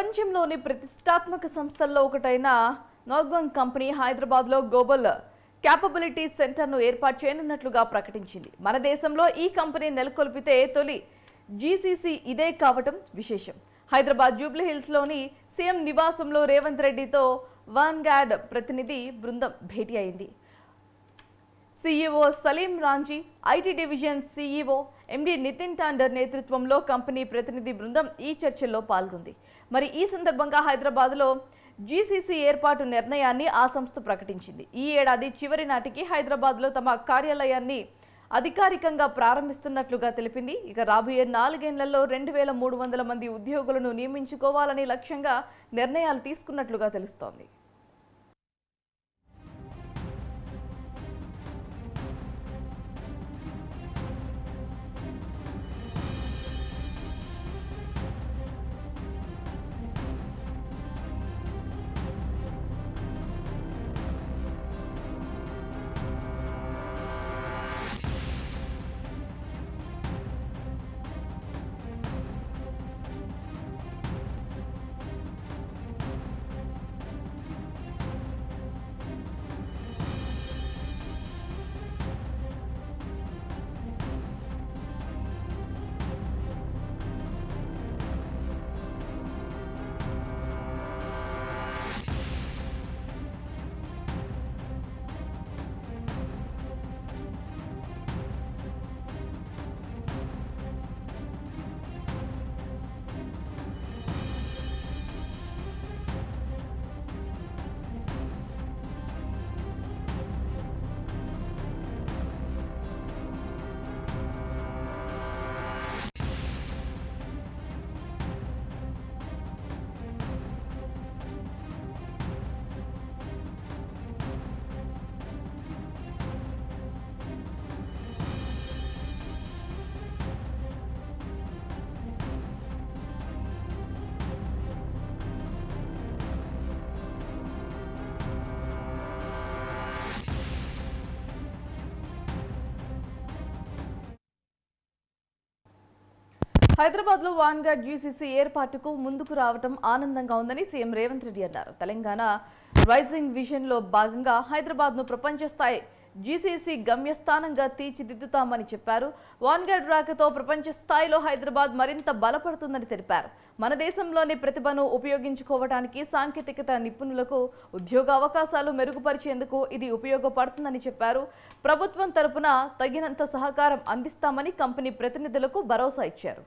ప్రపంచంలోని ప్రతిష్టాత్మక సంస్థల్లో ఒకటైన నోర్గన్ కంపెనీ హైదరాబాద్లో గ్లోబల్ క్యాపబిలిటీ సెంటర్ను ఏర్పాటు చేయనున్నట్లుగా ప్రకటించింది. మన దేశంలో ఈ కంపెనీ నెలకొల్పితే తొలి జీసీసీ ఇదే కావటం విశేషం. హైదరాబాద్ జూబ్లీ హిల్స్లోని సీఎం నివాసంలో రేవంత్ రెడ్డితో వాన్గార్డ్ ప్రతినిధి బృందం భేటీ అయింది. CEO Salim Ramji, IT division CEO MD Nitin Tander నేతృత్వంలో కంపెనీ ప్రతినిధి బృందం ఈ చర్చల్లో పాల్గొంది. మరి ఈ సందర్భంగా హైదరాబాద్లో జీసీసీ ఏర్పాటు నిర్ణయాన్ని ఆ సంస్థ ప్రకటించింది. ఈ ఏడాది చివరి నాటికి హైదరాబాద్లో తమ కార్యాలయాన్ని అధికారికంగా ప్రారంభిస్తున్నట్లుగా తెలిపింది. ఇక రాబోయే 4 ఏళ్లలో 2300 మంది ఉద్యోగులను నియమించుకోవాలని లక్ష్యంగా నిర్ణయాలు తీసుకున్నట్లుగా తెలుస్తోంది. హైదరాబాద్లో వాన్గార్డ్ జీసీసీ ఏర్పాటుకు ముందుకు రావడం ఆనందంగా ఉందని సీఎం రేవంత్ రెడ్డి అన్నారు. తెలంగాణ రైజింగ్ విజన్లో భాగంగా హైదరాబాద్ను ప్రపంచ స్థాయి జీసీసీ గమ్యస్థానంగా తీర్చిదిద్దుతామని చెప్పారు. వాన్గార్డ్ రాకతో ప్రపంచ స్థాయిలో హైదరాబాద్ మరింత బలపడుతుందని తెలిపారు. మన దేశంలోని ప్రతిభను ఉపయోగించుకోవడానికి సాంకేతికత నిపుణులకు ఉద్యోగ అవకాశాలు మెరుగుపరిచేందుకు ఇది ఉపయోగపడుతుందని చెప్పారు. ప్రభుత్వం తరపున తగినంత సహకారం అందిస్తామని కంపెనీ ప్రతినిధులకు భరోసా ఇచ్చారు.